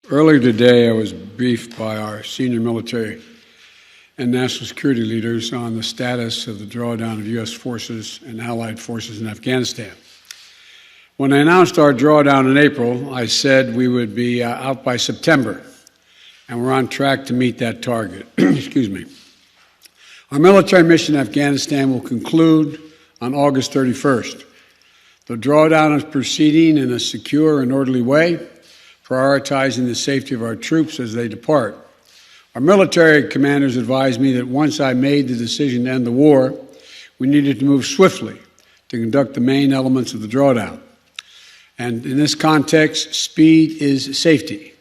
Earlier today, I was briefed by our senior military and national security leaders on the status of the drawdown of U.S. forces and allied forces in Afghanistan. When I announced our drawdown in April, I said we would be out by September, and we're on track to meet that target. Excuse me. Our military mission in Afghanistan will conclude on August 31st. The drawdown is proceeding in a secure and orderly way, prioritizing the safety of our troops as they depart. Our military commanders advised me that once I made the decision to end the war, we needed to move swiftly to conduct the main elements of the drawdown. And in this context, speed is safety.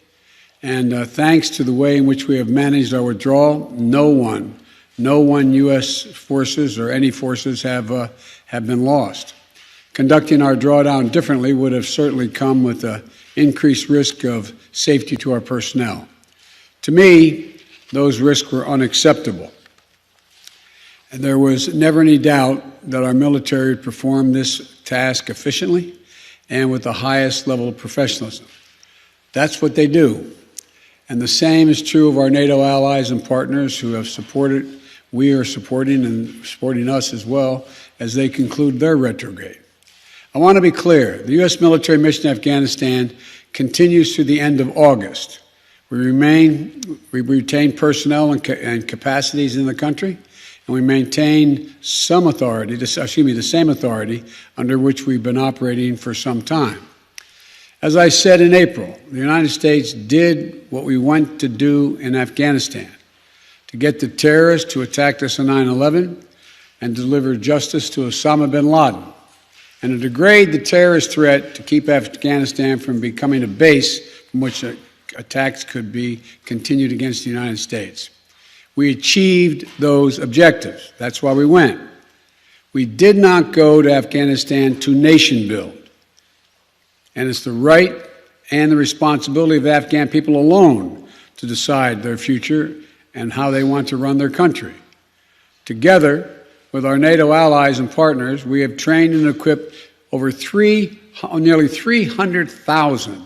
And thanks to the way in which we have managed our withdrawal, no one U.S. forces or any forces have been lost. Conducting our drawdown differently would have certainly come with an increased risk of safety to our personnel. To me, those risks were unacceptable. And there was never any doubt that our military would perform this task efficiently and with the highest level of professionalism. That's what they do. And the same is true of our NATO allies and partners who have supported, we are supporting and supporting us as well as they conclude their retrograde. I want to be clear, the U.S. military mission in Afghanistan continues through the end of August. We retain personnel and capacities in the country, and we maintain the same authority under which we've been operating for some time. As I said in April, the United States did what we went to do in Afghanistan, to get the terrorists who attacked us on 9/11 and deliver justice to Osama bin Laden, and to degrade the terrorist threat to keep Afghanistan from becoming a base from which attacks could be continued against the United States. We achieved those objectives. That's why we went. We did not go to Afghanistan to nation build. And it's the right and the responsibility of the Afghan people alone to decide their future and how they want to run their country. Together with our NATO allies and partners, we have trained and equipped over nearly 300,000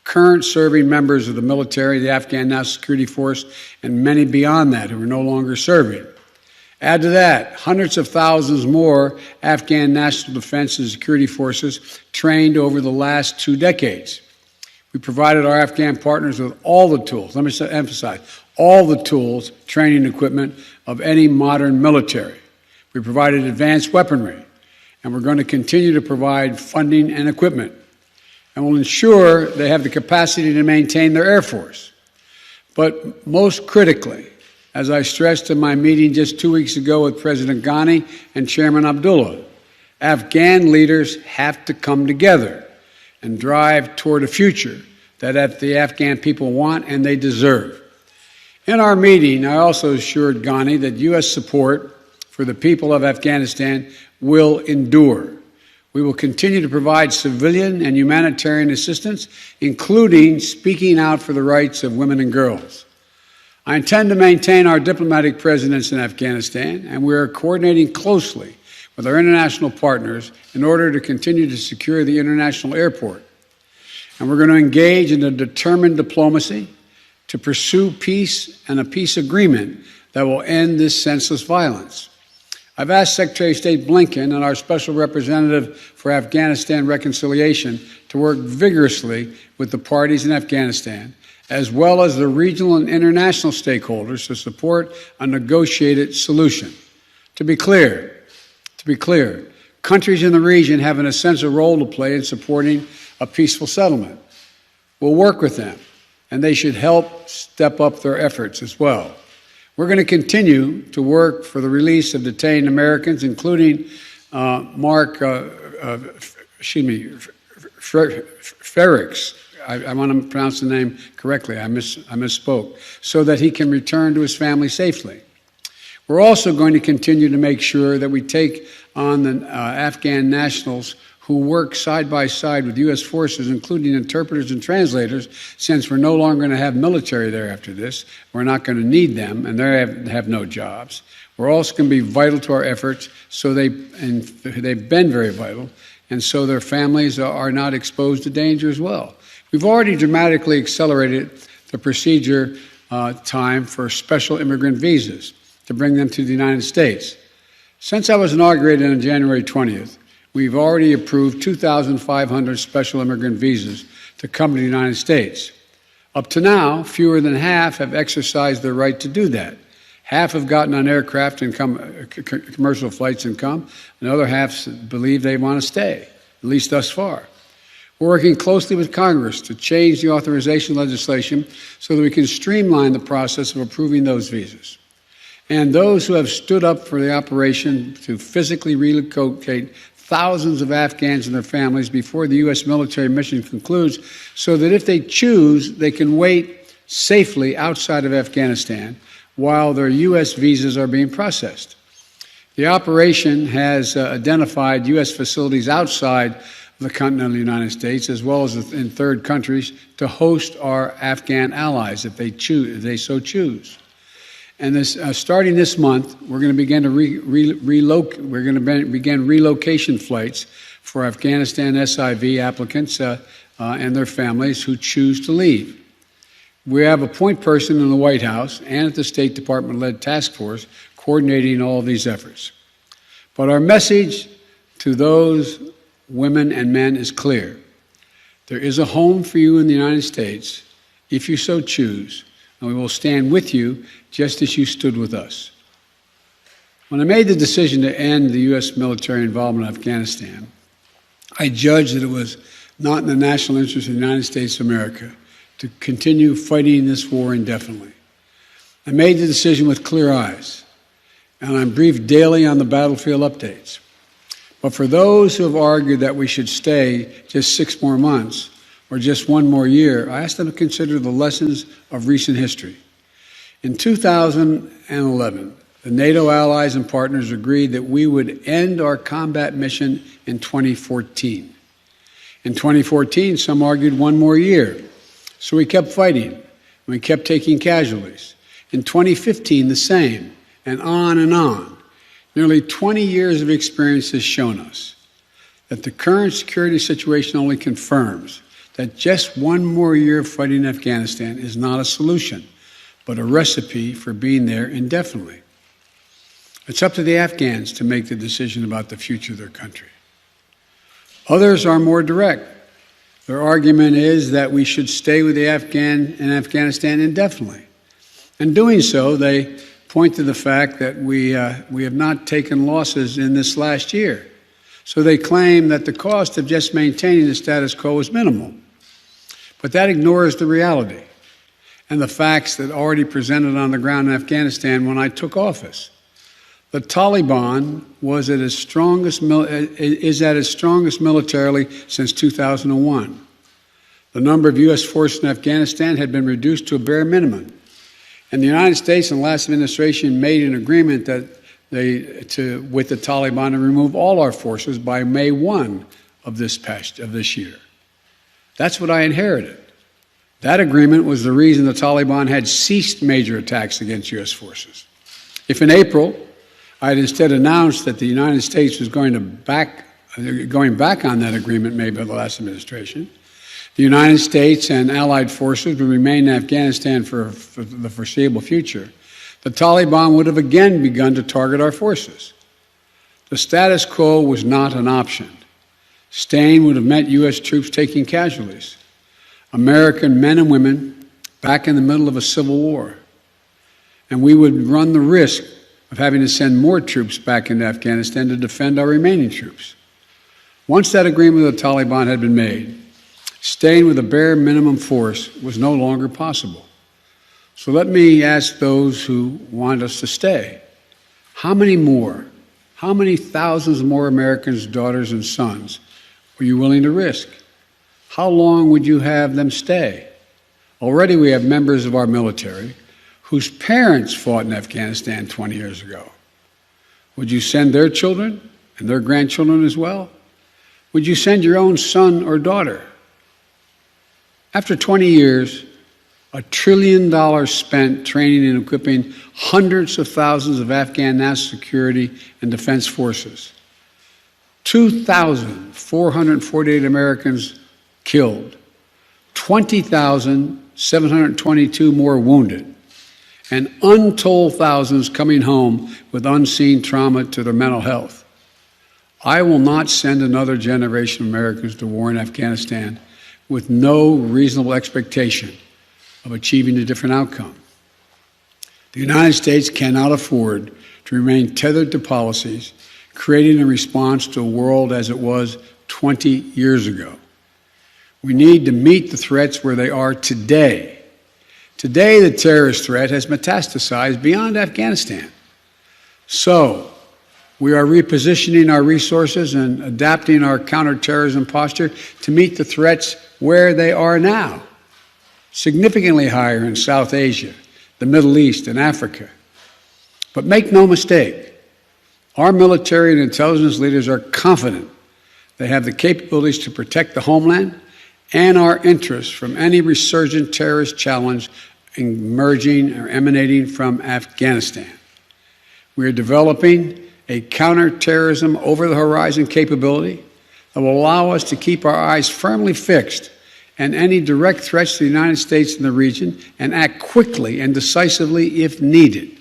current serving members of the military, the Afghan National Security Force, and many beyond that who are no longer serving. Add to that, hundreds of thousands more Afghan national defense and security forces trained over the last 2 decades. We provided our Afghan partners with all the tools, let me emphasize, all the tools, training, equipment of any modern military. We provided advanced weaponry, and we're going to continue to provide funding and equipment, and will ensure they have the capacity to maintain their Air Force. But most critically, as I stressed in my meeting just 2 weeks ago with President Ghani and Chairman Abdullah, Afghan leaders have to come together and drive toward a future that the Afghan people want and they deserve. In our meeting, I also assured Ghani that U.S. support for the people of Afghanistan will endure. We will continue to provide civilian and humanitarian assistance, including speaking out for the rights of women and girls. I intend to maintain our diplomatic presence in Afghanistan, and we are coordinating closely with our international partners in order to continue to secure the international airport. And we're going to engage in a determined diplomacy to pursue peace and a peace agreement that will end this senseless violence. I've asked Secretary of State Blinken and our Special Representative for Afghanistan Reconciliation to work vigorously with the parties in Afghanistan, as well as the regional and international stakeholders to support a negotiated solution. To be clear, countries in the region have an essential role to play in supporting a peaceful settlement. We'll work with them, and they should help step up their efforts as well. We're going to continue to work for the release of detained Americans, including Ferrix. I want to pronounce the name correctly. I misspoke. So that he can return to his family safely. We're also going to continue to make sure that we take on the Afghan nationals who work side by side with U.S. forces, including interpreters and translators, since we're no longer going to have military there after this. We're not going to need them, and they have no jobs. We're also going to be vital to our efforts, and they've been very vital, and so their families are not exposed to danger as well. We've already dramatically accelerated the procedure time for special immigrant visas to bring them to the United States. Since I was inaugurated on January 20th, we've already approved 2,500 special immigrant visas to come to the United States. Up to now, fewer than half have exercised their right to do that. Half have gotten on aircraft and commercial flights and come. Another half believe they want to stay, at least thus far. We're working closely with Congress to change the authorization legislation so that we can streamline the process of approving those visas. And those who have stood up for the operation to physically relocate thousands of Afghans and their families before the U.S. military mission concludes, so that if they choose, they can wait safely outside of Afghanistan while their U.S. visas are being processed. The operation has identified U.S. facilities outside the continental United States, as well as in third countries, to host our Afghan allies if they so choose. And starting this month, we're going to begin to begin relocation flights for Afghanistan SIV applicants and their families who choose to leave. We have a point person in the White House and at the State Department-led task force coordinating all of these efforts. But our message to those women and men is clear. There is a home for you in the United States if you so choose, and we will stand with you just as you stood with us. When I made the decision to end the U.S. military involvement in Afghanistan, I judged that it was not in the national interest of the United States of America to continue fighting this war indefinitely. I made the decision with clear eyes, and I'm briefed daily on the battlefield updates. But for those who have argued that we should stay just 6 more months or just 1 more year, I ask them to consider the lessons of recent history. In 2011, the NATO allies and partners agreed that we would end our combat mission in 2014. In 2014, some argued 1 more year. So we kept fighting, and we kept taking casualties. In 2015, the same, and on and on. Nearly 20 years of experience has shown us that the current security situation only confirms that just 1 more year of fighting in Afghanistan is not a solution, but a recipe for being there indefinitely. It's up to the Afghans to make the decision about the future of their country. Others are more direct. Their argument is that we should stay with the Afghan in Afghanistan indefinitely. In doing so, they point to the fact that we have not taken losses in this last year. So they claim that the cost of just maintaining the status quo is minimal. But that ignores the reality and the facts that already presented on the ground in Afghanistan when I took office. The Taliban is at its strongest militarily since 2001. The number of U.S. forces in Afghanistan had been reduced to a bare minimum. And the United States and the last administration made an agreement with the Taliban to remove all our forces by May 1 of this year. That's what I inherited. That agreement was the reason the Taliban had ceased major attacks against U.S. forces. If in April I had instead announced that the United States was going back on that agreement made by the last administration, the United States and allied forces would remain in Afghanistan for the foreseeable future, the Taliban would have again begun to target our forces. The status quo was not an option. Staying would have meant U.S. troops taking casualties, American men and women back in the middle of a civil war, and we would run the risk of having to send more troops back into Afghanistan to defend our remaining troops. Once that agreement with the Taliban had been made, staying with a bare minimum force was no longer possible. So let me ask those who want us to stay, how many thousands more Americans' daughters and sons were you willing to risk? How long would you have them stay? Already we have members of our military whose parents fought in Afghanistan 20 years ago. Would you send their children and their grandchildren as well? Would you send your own son or daughter? After 20 years, $1 trillion spent training and equipping hundreds of thousands of Afghan national security and defense forces. 2,448 Americans killed. 20,722 more wounded, and untold thousands coming home with unseen trauma to their mental health. I will not send another generation of Americans to war in Afghanistan with no reasonable expectation of achieving a different outcome. The United States cannot afford to remain tethered to policies created in response to a world as it was 20 years ago. We need to meet the threats where they are today. Today, the terrorist threat has metastasized beyond Afghanistan. So, we are repositioning our resources and adapting our counterterrorism posture to meet the threats where they are now, significantly higher in South Asia, the Middle East, and Africa. But make no mistake, our military and intelligence leaders are confident they have the capabilities to protect the homeland and our interests from any resurgent terrorist challenge emerging or emanating from Afghanistan. We are developing a counterterrorism over-the-horizon capability that will allow us to keep our eyes firmly fixed on any direct threats to the United States and the region and act quickly and decisively if needed.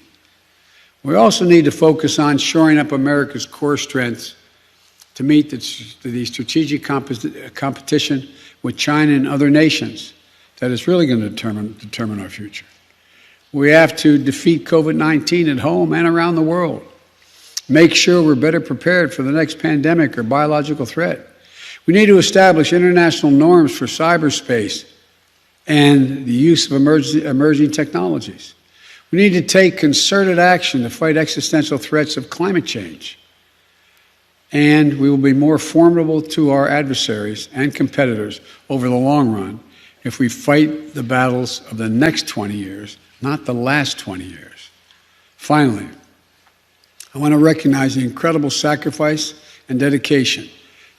We also need to focus on shoring up America's core strengths to meet the strategic competition with China and other nations that is really going to determine our future. We have to defeat COVID-19 at home and around the world. Make sure we're better prepared for the next pandemic or biological threat. We need to establish international norms for cyberspace and the use of emerging technologies. We need to take concerted action to fight existential threats of climate change. And we will be more formidable to our adversaries and competitors over the long run if we fight the battles of the next 20 years, not the last 20 years. Finally, I want to recognize the incredible sacrifice and dedication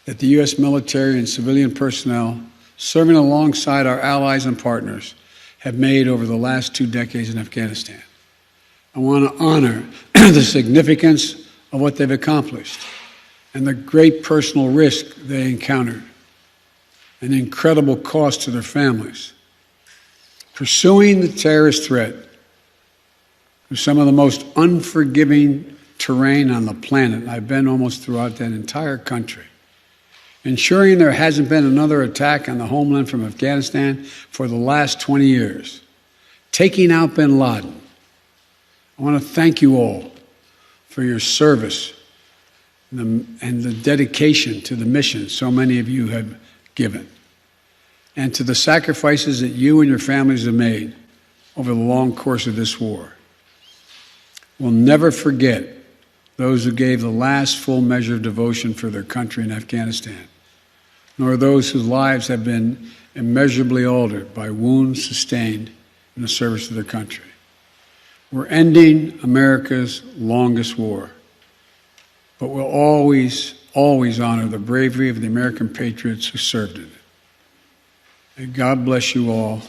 that the U.S. military and civilian personnel serving alongside our allies and partners have made over the last 2 decades in Afghanistan. I want to honor the significance of what they've accomplished and the great personal risk they encountered and the incredible cost to their families. Pursuing the terrorist threat through some of the most unforgiving terrain on the planet. I've been almost throughout that entire country. Ensuring there hasn't been another attack on the homeland from Afghanistan for the last 20 years. Taking out bin Laden. I want to thank you all for your service and the dedication to the mission so many of you have given, and to the sacrifices that you and your families have made over the long course of this war. We'll never forget those who gave the last full measure of devotion for their country in Afghanistan, nor those whose lives have been immeasurably altered by wounds sustained in the service of their country. We're ending America's longest war, but we'll always, always honor the bravery of the American patriots who served in it. May God bless you all,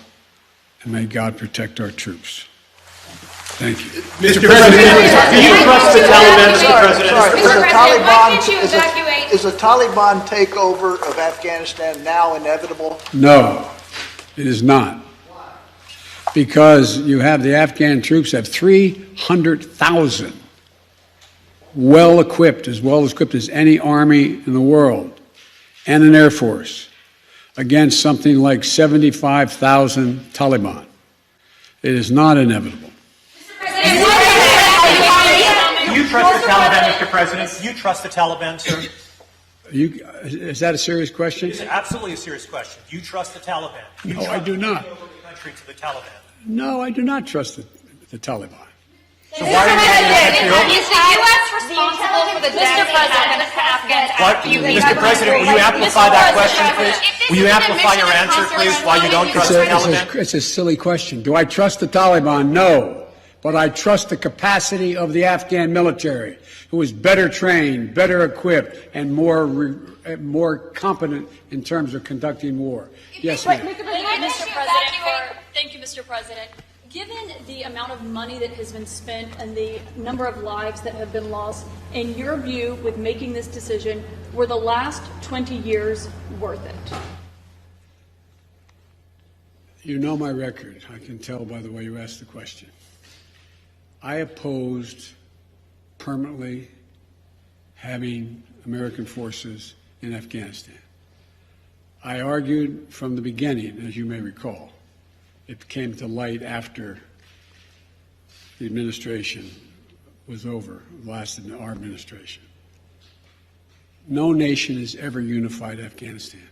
and may God protect our troops. Thank you. Mr. President, do you trust the Taliban, Mr. President? Is a Taliban takeover of Afghanistan now inevitable? No, it is not. Because you have the Afghan troops have 300,000 well-equipped as any army in the world, and an air force, against something like 75,000 Taliban. It is not inevitable. Do you trust the Taliban, Mr. President? Do you trust the Taliban, sir? Is that a serious question? It's absolutely a serious question. Do you trust the Taliban? No, I do not. The country to the Taliban. No, I do not trust the Taliban. So why are you making the country over? Is the U.S. responsible for the death of Afghans? Mr. President, will you amplify that question, please? Will you amplify your answer, please, why you don't trust the Taliban? It's a silly question. Do I trust the Taliban? No. But I trust the capacity of the Afghan military, who is better trained, better equipped, and more competent in terms of conducting war. Yes, ma'am. Thank you, Mr. President. Given the amount of money that has been spent and the number of lives that have been lost, in your view, with making this decision, were the last 20 years worth it? You know my record. I can tell by the way you asked the question. I opposed permanently having American forces in Afghanistan. I argued from the beginning, as you may recall. It came to light after the administration was over, lasted our administration. No nation has ever unified Afghanistan.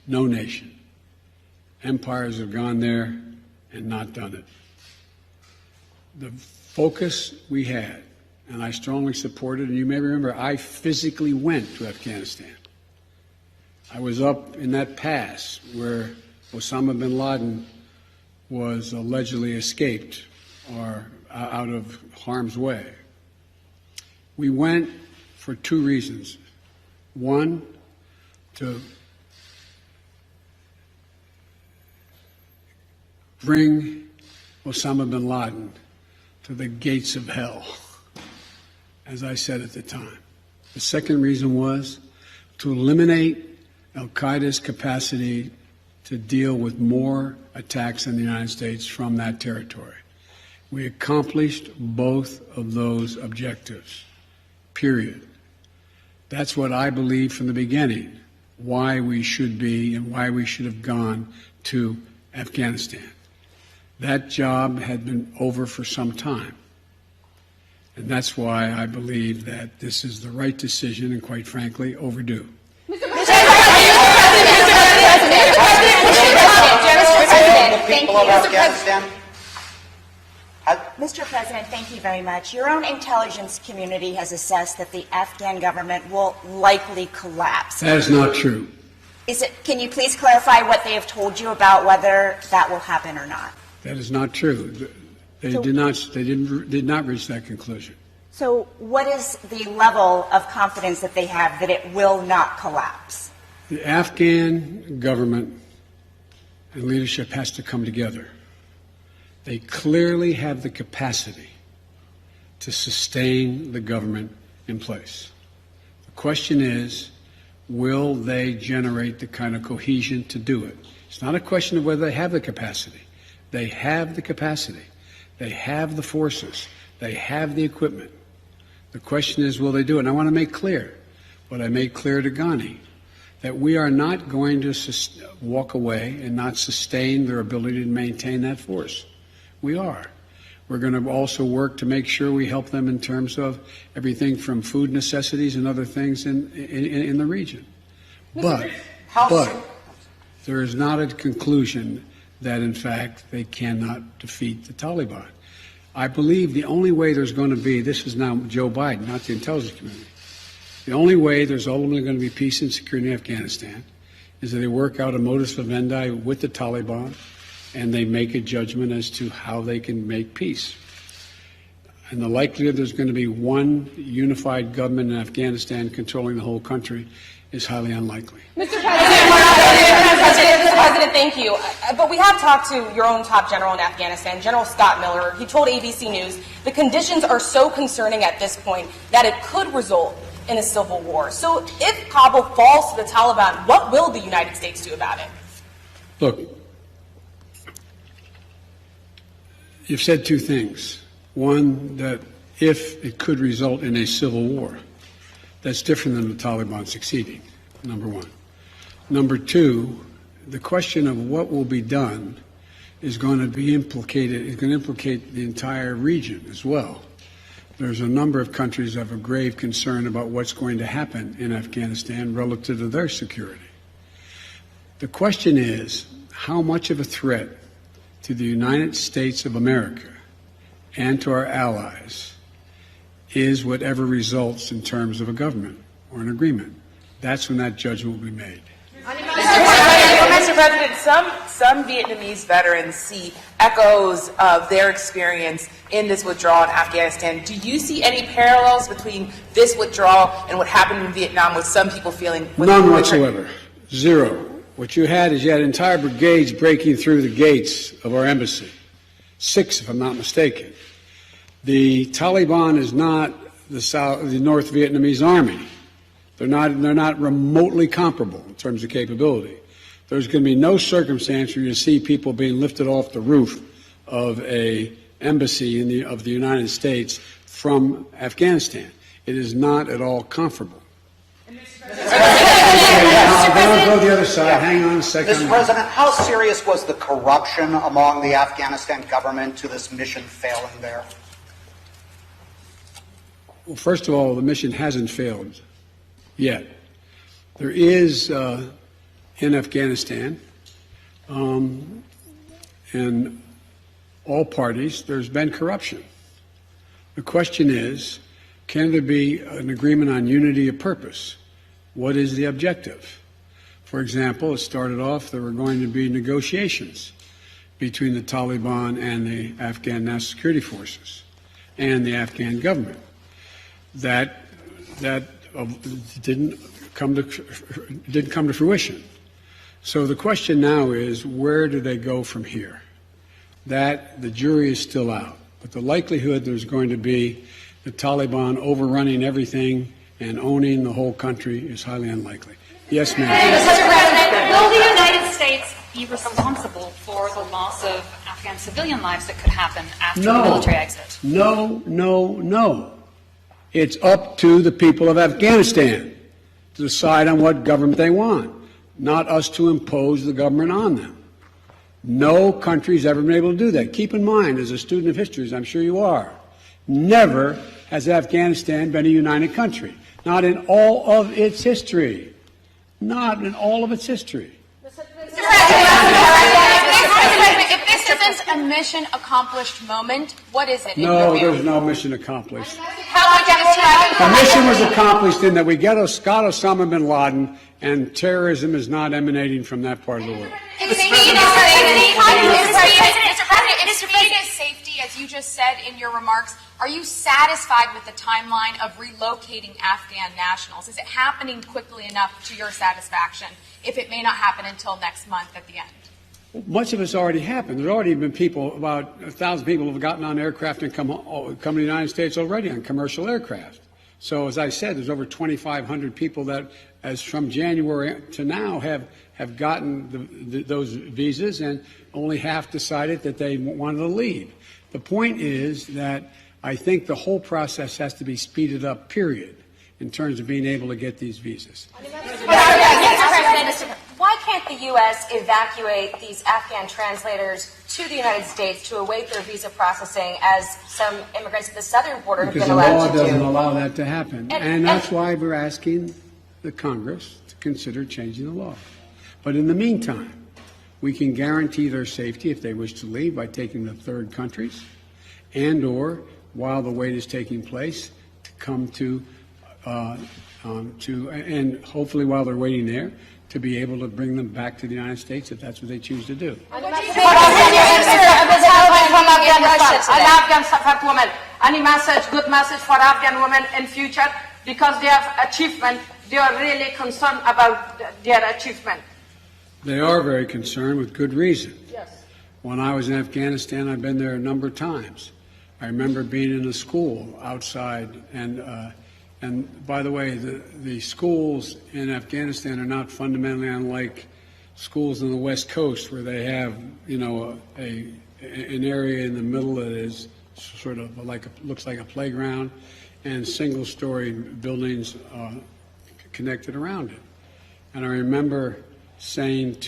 No nation. Empires have gone there and not done it. The focus we had, and I strongly supported, and you may remember, I physically went to Afghanistan. I was up in that pass where Osama bin Laden was allegedly escaped or out of harm's way. We went for two reasons. One, to bring Osama bin Laden to the gates of hell, as I said at the time. The second reason was to eliminate al-Qaeda's capacity to deal with more attacks in the United States from that territory. We accomplished both of those objectives, period. That's what I believed from the beginning, why we should be and why we should have gone to Afghanistan. That job had been over for some time. And that's why I believe that this is the right decision and, quite frankly, overdue. Mr. President, thank you very much. Your own intelligence community has assessed that the Afghan government will likely collapse. That is not true. Can you please clarify what they have told you about whether that will happen or not? That is not true. They did not reach that conclusion. So what is the level of confidence that they have that it will not collapse? The Afghan government and leadership has to come together. They clearly have the capacity to sustain the government in place. The question is, will they generate the kind of cohesion to do it? It's not a question of whether they have the capacity. They have the capacity. They have the forces. They have the equipment. The question is, will they do it? And I want to make clear what I made clear to Ghani, that we are not going to walk away and not sustain their ability to maintain that force. We are. We're going to also work to make sure we help them in terms of everything from food necessities and other things in the region. But there is not a conclusion that, in fact, they cannot defeat the Taliban. I believe the only way there's going to be, this is now Joe Biden, not the intelligence community, the only way there's ultimately going to be peace and security in Afghanistan is that they work out a modus vivendi with the Taliban and they make a judgment as to how they can make peace. And the likelihood there's going to be one unified government in Afghanistan controlling the whole country is highly unlikely. Mr. President, thank you. But we have talked to your own top general in Afghanistan, General Scott Miller. He told ABC News the conditions are so concerning at this point that it could result in a civil war. So if Kabul falls to the Taliban, what will the United States do about it? Look, you've said two things. One, that if it could result in a civil war, that's different than the Taliban succeeding, number one. Number two, the question of what will be done is going to be implicated, is going to implicate the entire region as well. There's a number of countries that have a grave concern about what's going to happen in Afghanistan relative to their security. The question is, how much of a threat to the United States of America and to our allies is whatever results in terms of a government or an agreement. That's when that judgment will be made. Mr. President, some Vietnamese veterans see echoes of their experience in this withdrawal in Afghanistan. Do you see any parallels between this withdrawal and what happened in Vietnam, with some people feeling... None whatsoever. Zero. What you had is you had entire brigades breaking through the gates of our embassy. 6, if I'm not mistaken. The Taliban is not the North Vietnamese army. They're not remotely comparable in terms of capability. There's going to be no circumstance where you see people being lifted off the roof of a embassy of the United States from Afghanistan. It is not at all comfortable. I'll go to the other side. Hang on a second. Mr. President, how serious was the corruption among the Afghanistan government to this mission failing there? Well, first of all, the mission hasn't failed yet. There is, in Afghanistan, in all parties, there's been corruption. The question is, can there be an agreement on unity of purpose? What is the objective? For example, it started off there were going to be negotiations between the Taliban and the Afghan National Security Forces and the Afghan government. That didn't come to fruition. So the question now is, where do they go from here? That the jury is still out, but the likelihood there's going to be the Taliban overrunning everything and owning the whole country is highly unlikely. Yes, ma'am. Mr. President, will the United States be responsible for the loss of Afghan civilian lives that could happen after the military exit? No. It's up to the people of Afghanistan to decide on what government they want, not us to impose the government on them. No country's ever been able to do that. Keep in mind, as a student of history, as I'm sure you are, never has Afghanistan been a united country. Not in all of its history. Not in all of its history. If this isn't a mission accomplished moment, what is it? No, there's no mission accomplished. How much is The mission was accomplished in that we got Osama bin Laden, and terrorism is not emanating from that part of the world. Mr. President, safety, as you just said in your remarks, are you satisfied with the timeline of relocating Afghan nationals? Is it happening quickly enough to your satisfaction if it may not happen until next month at the end? Much of it's already happened. There's already been people, about 1,000 people have gotten on aircraft and come to the United States already on commercial aircraft. So as I said, there's over 2,500 people that, as from January to now, have gotten those visas, and only half decided that they wanted to leave. The point is that I think the whole process has to be speeded up, period, in terms of being able to get these visas. Why can't the U.S. evacuate these Afghan translators to the United States to await their visa processing, as some immigrants at the southern border have been allowed to do? Because the law doesn't allow that to happen. And that's why we're asking the Congress to consider changing the law. But in the meantime, we can guarantee their safety if they wish to leave by taking them to third countries, and or while the wait is taking place, to come and hopefully while they're waiting there, to be able to bring them back to the United States if that's what they choose to do. An Afghan suffered women. Any message, good message for Afghan women in future, because they have achievement, they are really concerned about their achievement. They are very concerned with good reason. Yes. When I was in Afghanistan, I've been there a number of times. I remember being in a school outside, and by the way, the schools in Afghanistan are not fundamentally unlike schools on the West Coast, where they have, an area in the middle that is sort of looks like a playground, and single-story buildings connected around it. And I remember saying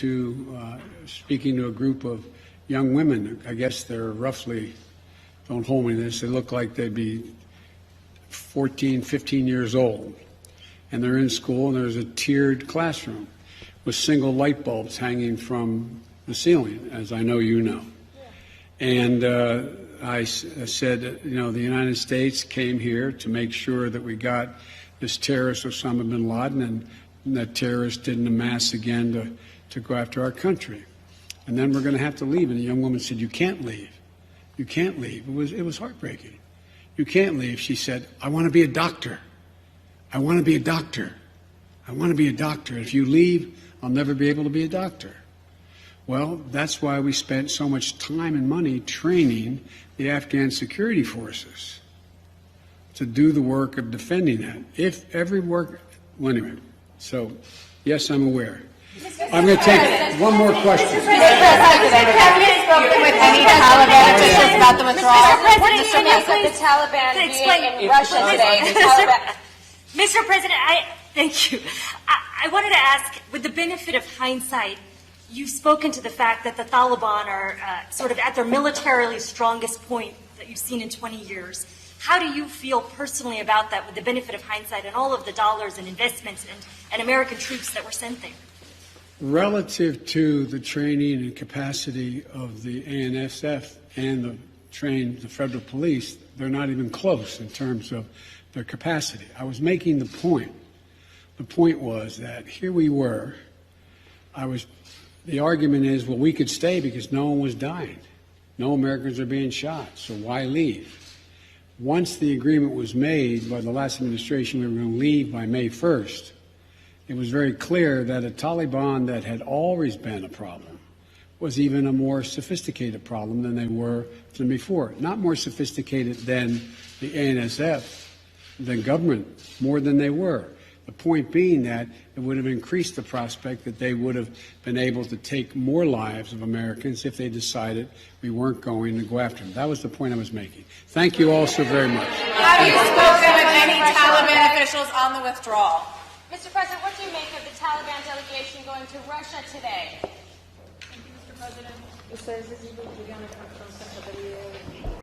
speaking to a group of young women, I guess they're roughly, don't hold me to this, they look like they'd be 14, 15 years old. And they're in school, and there's a tiered classroom with single light bulbs hanging from the ceiling, as I know you know. And I said, the United States came here to make sure that we got this terrorist Osama bin Laden, and that terrorists didn't amass again to go after our country. And then we're going to have to leave. And the young woman said, "You can't leave. You can't leave." It was heartbreaking. "You can't leave." She said, "I want to be a doctor. I want to be a doctor. I want to be a doctor. If you leave, I'll never be able to be a doctor." Well, that's why we spent so much time and money training the Afghan security forces to do the work of defending that. Well, anyway, so yes, I'm aware. I'm going to take one more question. Have you spoken with any Taliban officials about the withdrawal? What do you make of the Taliban being in Russia today? Mr. President, thank you. I wanted to ask, with the benefit of hindsight, you've spoken to the fact that the Taliban are sort of at their militarily strongest point that you've seen in 20 years. How do you feel personally about that with the benefit of hindsight and all of the dollars and investments and American troops that were sent there? Relative to the training and capacity of the ANSF and the federal police, they're not even close in terms of their capacity. I was making the point. The point was that here we were. The argument is, well, we could stay because no one was dying. No Americans are being shot, so why leave? Once the agreement was made by the last administration, we were going to leave by May 1st. It was very clear that a Taliban that had always been a problem was even a more sophisticated problem than they were before. Not more sophisticated than the ANSF, than government, more than they were. The point being that it would have increased the prospect that they would have been able to take more lives of Americans if they decided we weren't going to go after them. That was the point I was making. Thank you all so very much. Have you spoken with any Taliban officials on the withdrawal? Mr. President, what do you make of the Taliban delegation going to Russia today? Mr. President, ustedes decidieron que iban a